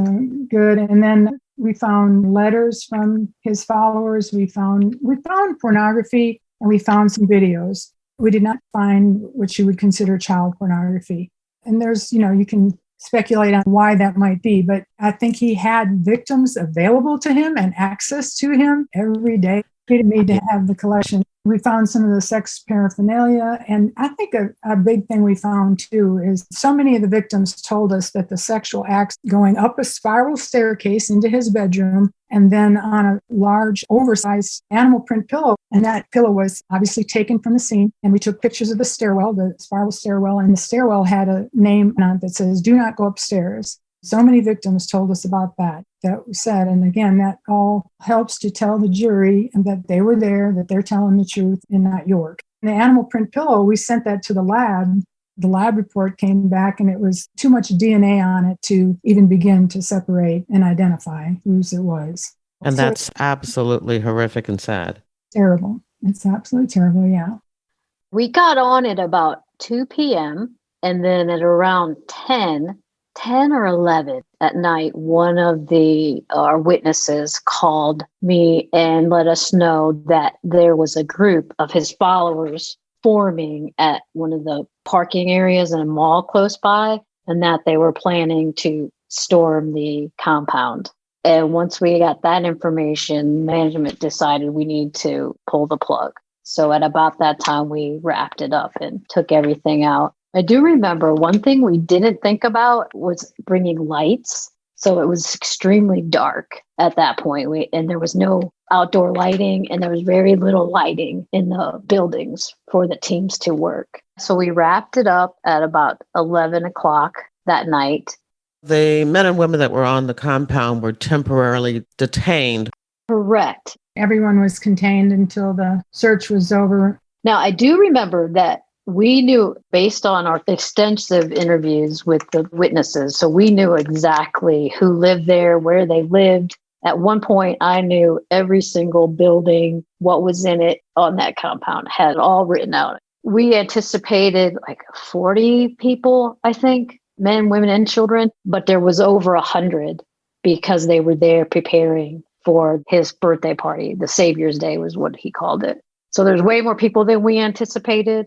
good. And then we found letters from his followers. We found pornography, and we found some videos. We did not find what you would consider child pornography. And there's, you can speculate on why that might be, but I think he had victims available to him and access to him every day. He didn't need to have the collection. We found some of the sex paraphernalia. And I think a big thing we found too is so many of the victims told us that the sexual acts going up a spiral staircase into his bedroom and then on a large oversized animal print pillow. And that pillow was obviously taken from the scene. And we took pictures of the stairwell, the spiral stairwell, and the stairwell had a name on it that says, "Do not go upstairs." So many victims told us about that was said. And again, that all helps to tell the jury that they were there, that they're telling the truth and not York. And the animal print pillow, we sent that to the lab. The lab report came back and it was too much DNA on it to even begin to separate and identify whose it was. And that's absolutely horrific and sad. Terrible. It's absolutely terrible, yeah. We got on at about 2 p.m. and then at around 10 or 11 at night, one of our witnesses called me and let us know that there was a group of his followers forming at one of the parking areas in a mall close by, and that they were planning to storm the compound. And once we got that information, management decided we need to pull the plug. So at about that time, we wrapped it up and took everything out. I do remember one thing we didn't think about was bringing lights. So it was extremely dark at that point. And there was no outdoor lighting and there was very little lighting in the buildings for the teams to work. So we wrapped it up at about 11 o'clock that night. The men and women that were on the compound were temporarily detained. Correct. Everyone was contained until the search was over. Now, I do remember that we knew, based on our extensive interviews with the witnesses, so we knew exactly who lived there, where they lived. At one point, I knew every single building, what was in it on that compound, had it all written out. We anticipated like 40 people, I think, men, women, and children, but there was over 100 because they were there preparing for his birthday party. The Savior's Day was what he called it. So there's way more people than we anticipated.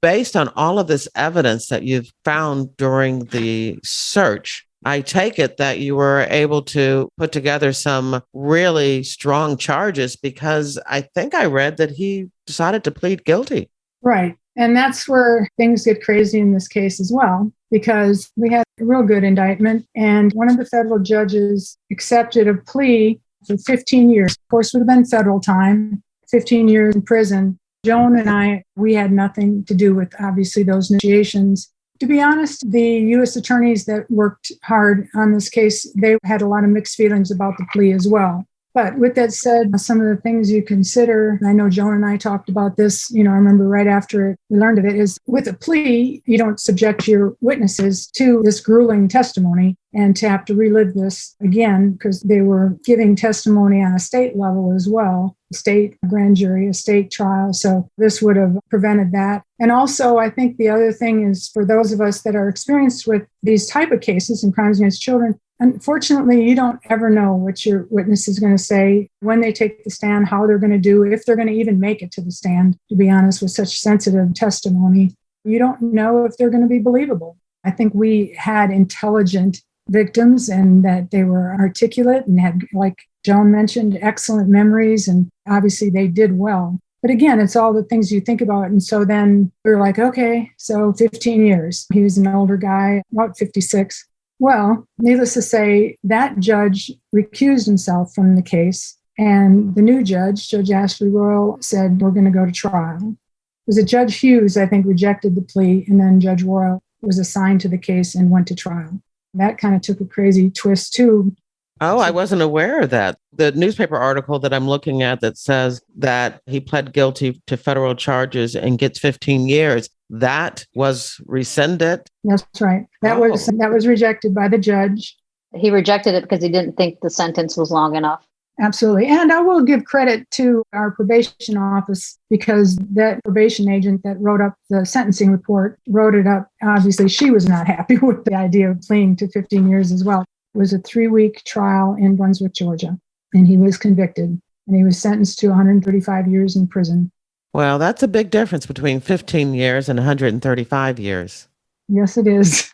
Based on all of this evidence that you've found during the search, I take it that you were able to put together some really strong charges because I think I read that he decided to plead guilty. Right. And that's where things get crazy in this case as well, because we had a real good indictment and one of the federal judges accepted a plea for 15 years. Of course, would have been federal time, 15 years in prison. Joan and I, we had nothing to do with, obviously, those negotiations. To be honest, the U.S. attorneys that worked hard on this case, they had a lot of mixed feelings about the plea as well. But with that said, some of the things you consider, and I know Joan and I talked about this, I remember right after we learned of it, is with a plea, you don't subject your witnesses to this grueling testimony and to have to relive this again because they were giving testimony on a state level as well, a state grand jury, a state trial. So this would have prevented that. And also, I think the other thing is for those of us that are experienced with these type of cases and crimes against children, unfortunately, you don't ever know what your witness is going to say, when they take the stand, how they're going to do, if they're going to even make it to the stand, to be honest, with such sensitive testimony. You don't know if they're going to be believable. I think we had intelligent victims and that they were articulate and had, like Joan mentioned, excellent memories, and obviously they did well. But again, it's all the things you think about. And so then we were like, okay, so 15 years. He was an older guy, about 56. Well, needless to say, that judge recused himself from the case. And the new judge, Judge Ashley Royal, said, we're going to go to trial. It was a Judge Hughes, I think, rejected the plea. And then Judge Royal was assigned to the case and went to trial. That kind of took a crazy twist too. Oh, I wasn't aware of that. The newspaper article that I'm looking at that says that he pled guilty to federal charges and gets 15 years, that was rescinded. That's right. That was rejected by the judge. He rejected it because he didn't think the sentence was long enough. Absolutely. And I will give credit to our probation office because that probation agent that wrote up the sentencing report wrote it up. Obviously, she was not happy with the idea of pleading to 15 years as well. It was a 3-week trial in Brunswick, Georgia, and he was convicted and he was sentenced to 135 years in prison. Well, that's a big difference between 15 years and 135 years. Yes, it is.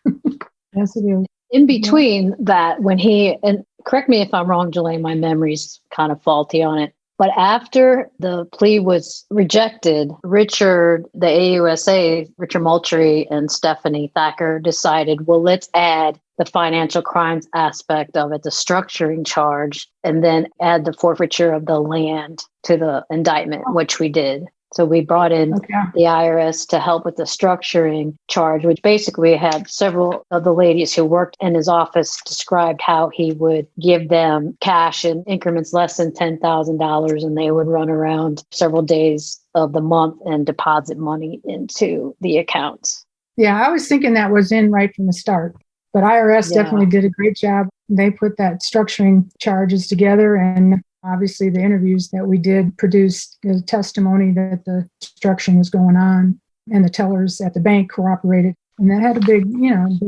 Yes, it is. In between that, when he, and correct me if I'm wrong, Jalaine, my memory's kind of faulty on it, but after the plea was rejected, Richard, the AUSA, Richard Moultrie and Stephanie Thacker decided, well, let's add the financial crimes aspect of it, the structuring charge, and then add the forfeiture of the land to the indictment, which we did. So we brought in the IRS to help with the structuring charge, which basically had several of the ladies who worked in his office described how he would give them cash in increments less than $10,000, and they would run around several days of the month and deposit money into the accounts. Yeah, I was thinking that was in right from the start, but IRS definitely did a great job. They put that structuring charges together, and obviously, the interviews that we did produced the testimony that the structuring was going on, and the tellers at the bank cooperated. And that had a big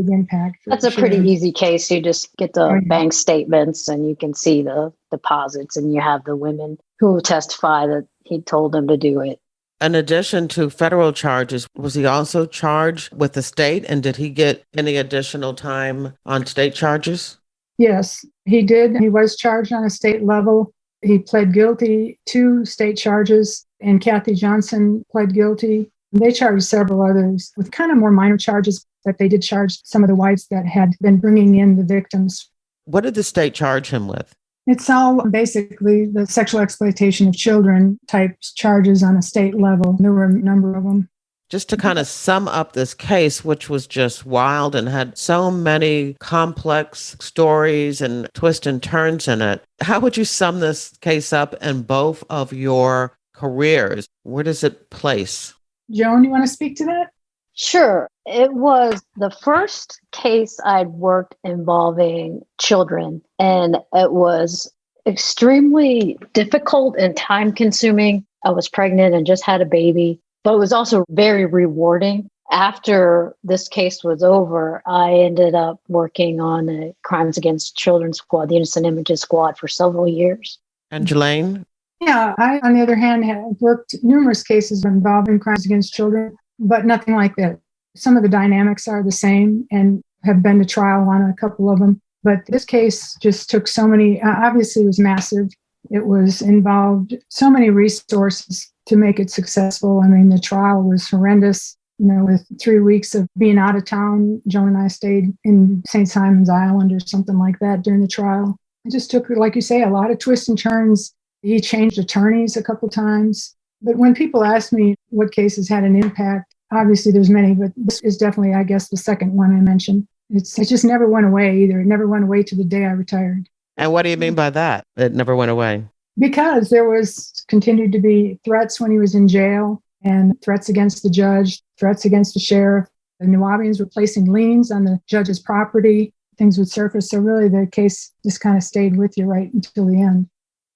impact. That's a pretty easy case. You just get the bank statements and you can see the deposits, and you have the women who testify that he told them to do it. In addition to federal charges, was he also charged with the state? And did he get any additional time on state charges? Yes, he did. He was charged on a state level. He pled guilty to state charges, and Kathy Johnson pled guilty. They charged several others with kind of more minor charges, but they did charge some of the whites that had been bringing in the victims. What did the state charge him with? It's all basically the sexual exploitation of children type charges on a state level. There were a number of them. Just to kind of sum up this case, which was just wild and had so many complex stories and twists and turns in it, how would you sum this case up in both of your careers? Where does it place? Joan, you want to speak to that? Sure. It was the first case I'd worked involving children, and it was extremely difficult and time consuming. I was pregnant and just had a baby. But it was also very rewarding. After this case was over, I ended up working on the Crimes Against Children Squad, the Innocent Images Squad, for several years. And Jalaine? Yeah, I, on the other hand, have worked numerous cases involving crimes against children, but nothing like that. Some of the dynamics are the same and have been to trial on a couple of them. But this case just took so many, obviously it was massive. It was involved so many resources to make it successful. I mean, the trial was horrendous. With 3 weeks of being out of town, Joan and I stayed in St. Simon's Island or something like that during the trial. It just took, like you say, a lot of twists and turns. He changed attorneys a couple times. But when people ask me what cases had an impact, obviously there's many, but this is definitely, I guess, the second one I mentioned. It just never went away either. It never went away to the day I retired. And what do you mean by that? It never went away? Because there was continued to be threats when he was in jail, and threats against the judge, threats against the sheriff. The Nuwaubians were placing liens on the judge's property. Things would surface. So really the case just kind of stayed with you right until the end.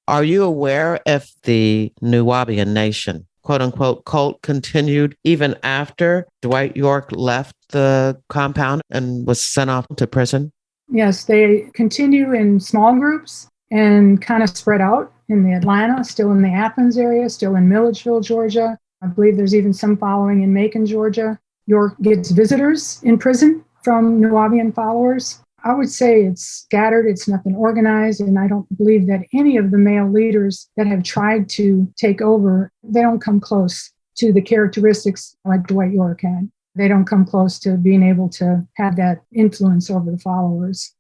Are you aware if the Nuwaubian Nation, quote unquote, cult continued even after Dwight York left the compound and was sent off to prison? Yes, they continue in small groups and kind of spread out in the Atlanta, still in the Athens area, still in Milledgeville, Georgia. I believe there's even some following in Macon, Georgia. York gets visitors in prison from Nuwaubian followers. I would say it's scattered, it's nothing organized, and I don't believe that any of the male leaders that have tried to take over, they don't come close to the characteristics like Dwight York had. They don't come close to being able to have that influence over the followers.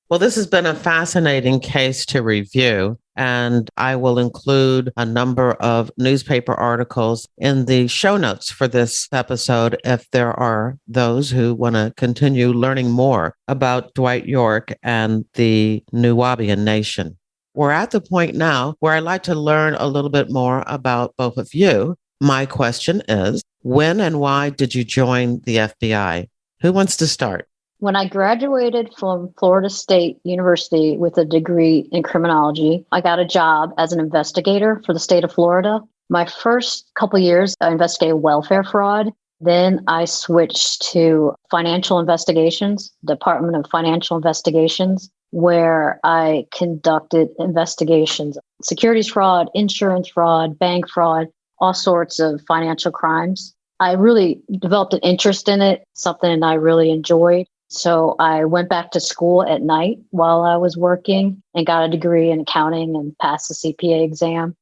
Well, this has been a fascinating case to review. And I will include a number of newspaper articles in the show notes for this episode if there are those who want to continue learning more about Dwight York and the Nuwaubian Nation. We're at the point now where I'd like to learn a little bit more about both of you. My question is, when and why did you join the FBI? Who wants to start? When I graduated from Florida State University with a degree in criminology, I got a job as an investigator for the state of Florida. My first couple years, I investigated welfare fraud. Then I switched to financial investigations, Department of Financial Investigations, where I conducted investigations, securities fraud, insurance fraud, bank fraud, all sorts of financial crimes. I really developed an interest in it, something I really enjoyed. So I went back to school at night while I was working and got a degree in accounting and passed the CPA exam.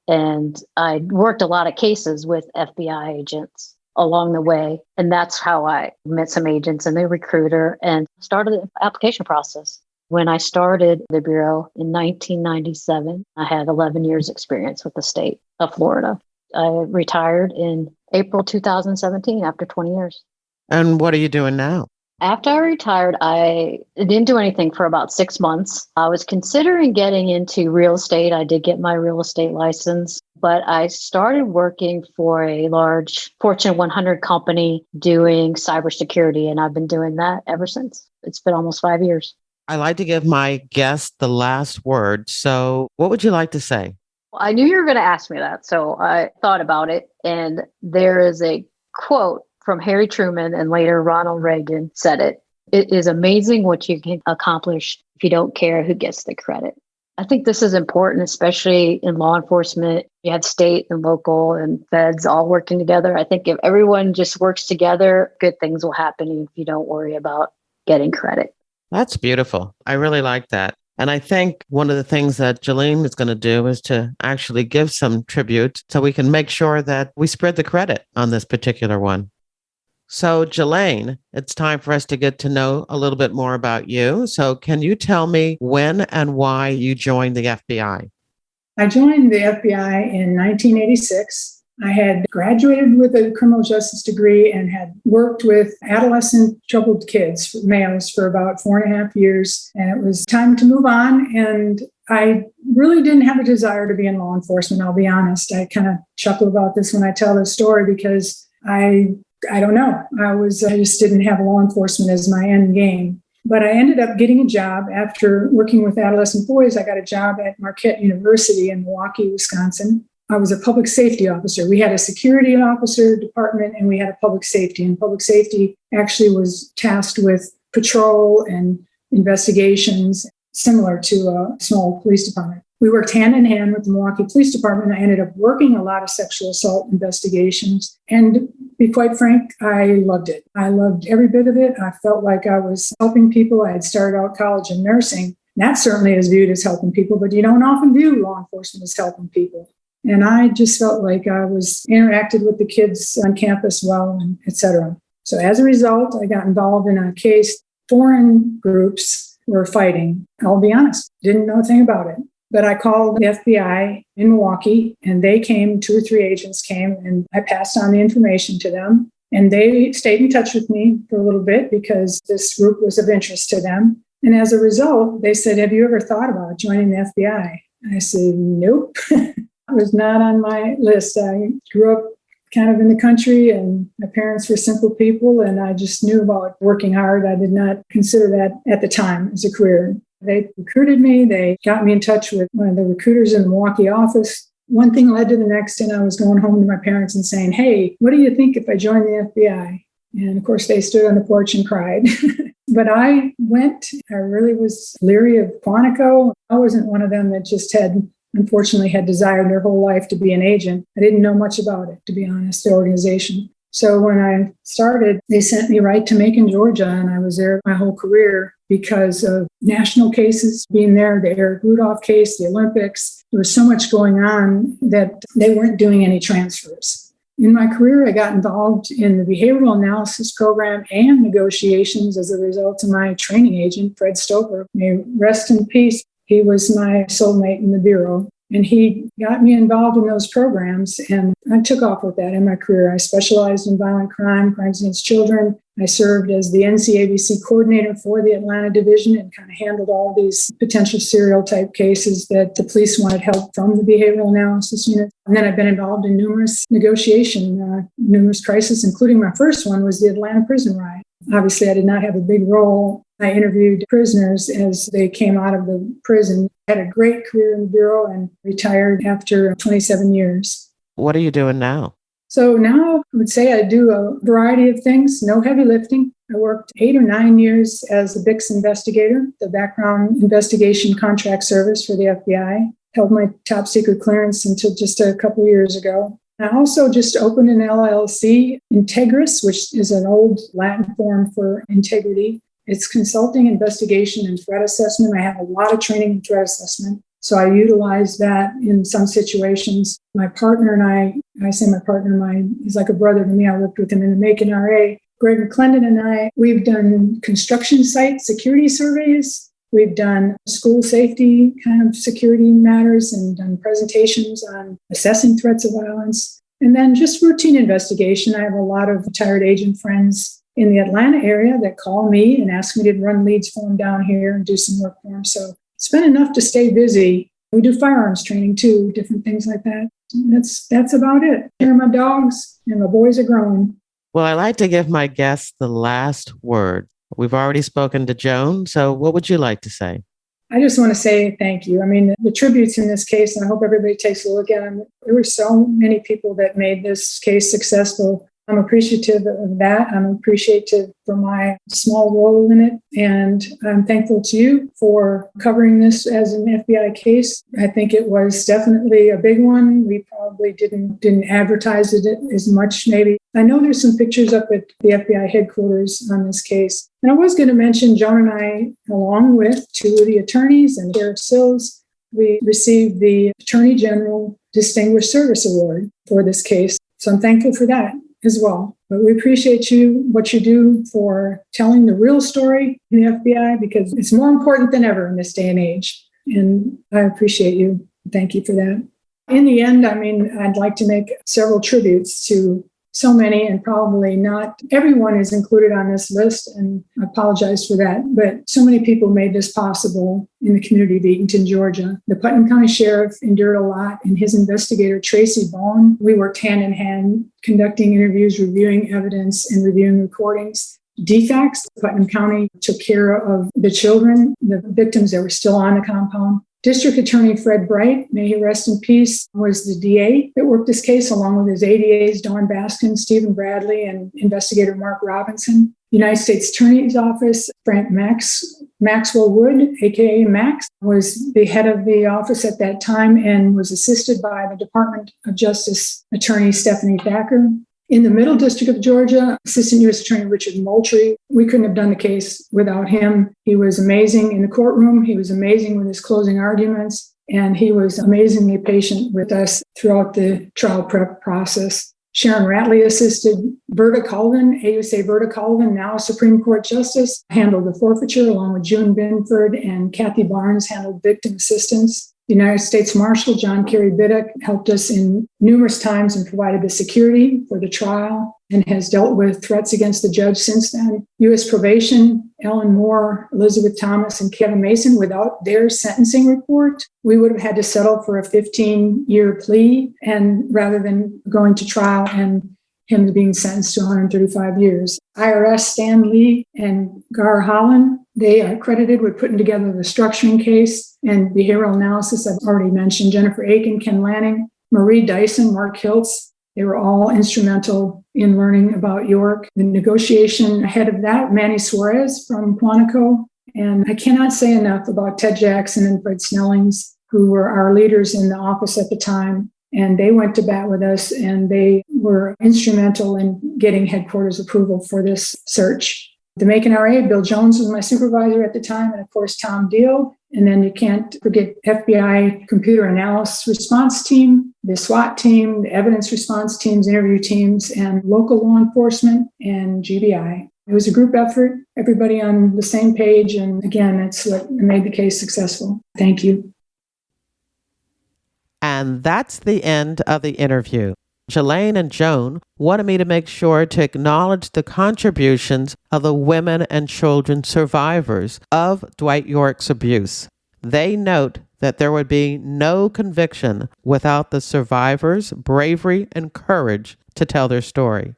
And I worked a lot of cases with FBI agents along the way. And that's how I met some agents and the recruiter and started the application process. When I started the Bureau in 1997, I had 11 years experience with the state of Florida. I retired in April 2017 after 20 years. And what are you doing now? After I retired, I didn't do anything for about 6 months. I was considering getting into real estate. I did get my real estate license, but I started working for a large Fortune 100 company doing cybersecurity, and I've been doing that ever since. It's been almost 5 years. I like to give my guest the last word. So what would you like to say? I knew you were going to ask me that, so I thought about it. And there is a quote from Harry Truman, and later Ronald Reagan said it. It is amazing what you can accomplish if you don't care who gets the credit. I think this is important, especially in law enforcement. You have state and local and feds all working together. I think if everyone just works together, good things will happen if you don't worry about getting credit. That's beautiful. I really like that. And I think one of the things that Jalaine is going to do is to actually give some tribute so we can make sure that we spread the credit on this particular one. So, Jalaine, it's time for us to get to know a little bit more about you. So can you tell me when and why you joined the FBI? I joined the FBI in 1986. I had graduated with a criminal justice degree and had worked with adolescent troubled kids, males, for about 4.5 years. And it was time to move on. And I really didn't have a desire to be in law enforcement, I'll be honest. I kind of chuckle about this when I tell this story because I don't know. I just didn't have law enforcement as my end game. But I ended up getting a job after working with adolescent boys. I got a job at Marquette University in Milwaukee, Wisconsin. I was a public safety officer. We had a security officer department and we had a public safety. And public safety actually was tasked with patrol and investigations similar to a small police department. We worked hand in hand with the Milwaukee Police Department. I ended up working a lot of sexual assault investigations. And to be quite frank, I loved it. I loved every bit of it. I felt like I was helping people. I had started out college in nursing. That certainly is viewed as helping people, but you don't often view law enforcement as helping people. And I just felt like I was interacted with the kids on campus well, and et cetera. So as a result, I got involved in a case. Foreign groups were fighting. I'll be honest, didn't know a thing about it. But I called the FBI in Milwaukee, and they came, 2 or 3 agents came, and I passed on the information to them. And they stayed in touch with me for a little bit because this group was of interest to them. And as a result, they said, "Have you ever thought about joining the FBI?" And I said, "Nope." It was not on my list. I grew up kind of in the country, and my parents were simple people, and I just knew about working hard. I did not consider that at the time as a career. They recruited me. They got me in touch with one of the recruiters in the Milwaukee office. One thing led to the next, and I was going home to my parents and saying, "Hey, what do you think if I join the FBI?" And of course, they stood on the porch and cried. But I went. I really was leery of Quantico. I wasn't one of them that just unfortunately had desired their whole life to be an agent. I didn't know much about it, to be honest, the organization. So when I started, they sent me right to Macon, Georgia, and I was there my whole career because of national cases being there, the Eric Rudolph case, the Olympics. There was so much going on that they weren't doing any transfers. In my career, I got involved in the behavioral analysis program and negotiations as a result of my training agent, Fred Stoker. May rest in peace. He was my soulmate in the Bureau. And he got me involved in those programs, and I took off with that in my career. I specialized in violent crime, crimes against children. I served as the NCABC coordinator for the Atlanta division and kind of handled all these potential serial type cases that the police wanted help from the behavioral analysis unit. And then I've been involved in numerous numerous crises, including my first one was the Atlanta prison riot. Obviously, I did not have a big role. I interviewed prisoners as they came out of the prison. I had a great career in the Bureau and retired after 27 years. What are you doing now? So now I would say I do a variety of things, no heavy lifting. I worked 8 or 9 years as a BICS investigator, the background investigation contract service for the FBI. Held my top secret clearance until just a couple of years ago. I also just opened an LLC, Integris, which is an old Latin form for integrity. It's consulting, investigation, and threat assessment. I have a lot of training in threat assessment, so I utilize that in some situations. My partner and I say my partner, he's like a brother to me. I worked with him in the Macon RA. Greg McClendon and we've done construction site security surveys. We've done school safety kind of security matters and done presentations on assessing threats of violence. And then just routine investigation. I have a lot of retired agent friends in the Atlanta area that call me and ask me to run leads for them down here and do some work for them. So it's been enough to stay busy. We do firearms training too, different things like that. That's about it. Here are my dogs and my boys are grown. Well, I like to give my guests the last word. We've already spoken to Joan, so what would you like to say? I just want to say thank you. I mean, the tributes in this case, and I hope everybody takes a look at them. There were so many people that made this case successful. I'm appreciative of that. I'm appreciative for my small role in it. And I'm thankful to you for covering this as an FBI case. I think it was definitely a big one. We probably didn't advertise it as much, maybe. I know there's some pictures up at the FBI headquarters on this case. And I was going to mention Joan and I, along with 2 of the attorneys and Sheriff Sills, we received the Attorney General Distinguished Service Award for this case. So I'm thankful for that as well. But we appreciate what you do for telling the real story in the FBI, because it's more important than ever in this day and age. And I appreciate you. Thank you for that. In the end, I mean, I'd like to make several tributes to so many, and probably not everyone is included on this list, and I apologize for that, but so many people made this possible in the community of Eatonton, Georgia. The Putnam County Sheriff endured a lot, and his investigator, Tracy Bowen, we worked hand in hand, conducting interviews, reviewing evidence, and reviewing recordings. DFACS, Putnam County took care of the children, the victims that were still on the compound. District Attorney Fred Bright, may he rest in peace, was the DA that worked this case, along with his ADAs, Dawn Baskin, Stephen Bradley, and investigator Mark Robinson. United States Attorney's Office, Frank Maxwell Wood, a.k.a. Max, was the head of the office at that time and was assisted by the Department of Justice Attorney Stephanie Thacker. In the Middle District of Georgia, Assistant U.S. Attorney Richard Moultrie, we couldn't have done the case without him. He was amazing in the courtroom. He was amazing with his closing arguments, and he was amazingly patient with us throughout the trial prep process. Sharon Ratley assisted. Berta Colvin, AUSA Berta Colvin, now Supreme Court Justice, handled the forfeiture, along with June Binford, and Kathy Barnes handled victim assistance. The United States Marshal John Kerry Biddock helped us in numerous times and provided the security for the trial and has dealt with threats against the judge since then. U.S. Probation, Ellen Moore, Elizabeth Thomas, and Kevin Mason, without their sentencing report, we would have had to settle for a 15-year plea, and rather than going to trial and him being sentenced to 135 years. IRS Stan Lee and Gar Holland, they are credited with putting together the structuring case and behavioral analysis. I've already mentioned Jennifer Aiken, Ken Lanning, Marie Dyson, Mark Hiltz. They were all instrumental in learning about York. The negotiation ahead of that, Manny Suarez from Quantico. And I cannot say enough about Ted Jackson and Fred Snellings, who were our leaders in the office at the time. And they went to bat with us, and they were instrumental in getting headquarters approval for this search. The Macon RA, Bill Jones was my supervisor at the time, and of course, Tom Deal. And then you can't forget FBI computer analysis response team, the SWAT team, the evidence response teams, interview teams, and local law enforcement and GBI. It was a group effort, everybody on the same page. And again, that's what made the case successful. Thank you. And that's the end of the interview. Jalaine and Joan wanted me to make sure to acknowledge the contributions of the women and children survivors of Dwight York's abuse. They note that there would be no conviction without the survivors' bravery and courage to tell their story.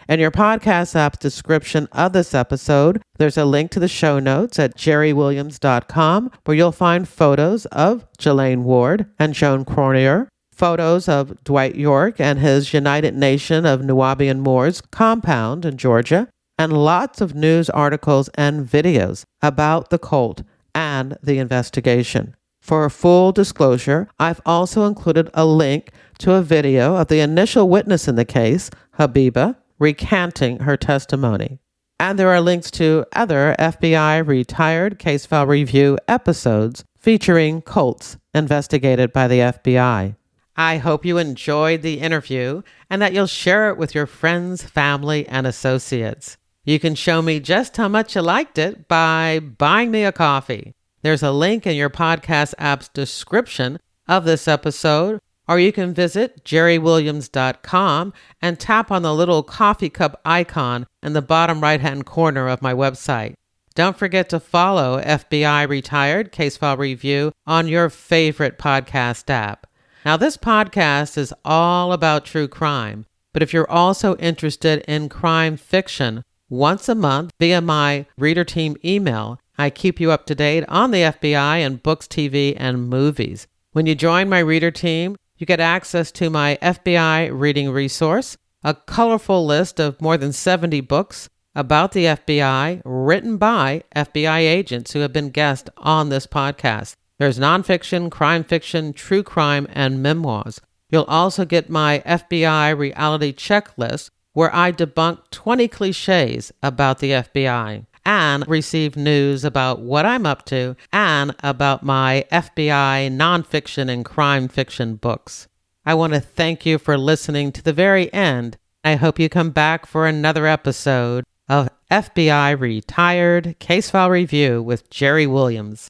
In your podcast app's description of this episode, there's a link to the show notes at jerrywilliams.com where you'll find photos of Jalaine Ward and Joan Cronier, photos of Dwight York and his United Nation of Nuwaubian Moors compound in Georgia, and lots of news articles and videos about the cult and the investigation. For full disclosure, I've also included a link to a video of the initial witness in the case, Habiba, recanting her testimony. And there are links to other FBI retired case file review episodes featuring cults investigated by the FBI. I hope you enjoyed the interview and that you'll share it with your friends, family, and associates. You can show me just how much you liked it by buying me a coffee. There's a link in your podcast app's description of this episode, or you can visit jerrywilliams.com and tap on the little coffee cup icon in the bottom right-hand corner of my website. Don't forget to follow FBI Retired Case File Review on your favorite podcast app. Now, this podcast is all about true crime, but if you're also interested in crime fiction, once a month via my reader team email, I keep you up to date on the FBI and books, TV, and movies. When you join my reader team, you get access to my FBI reading resource, a colorful list of more than 70 books about the FBI written by FBI agents who have been guests on this podcast. There's nonfiction, crime fiction, true crime, and memoirs. You'll also get my FBI reality checklist where I debunk 20 cliches about the FBI and receive news about what I'm up to and about my FBI nonfiction and crime fiction books. I want to thank you for listening to the very end. I hope you come back for another episode of FBI Retired Case File Review with Jerry Williams.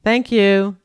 Thank you.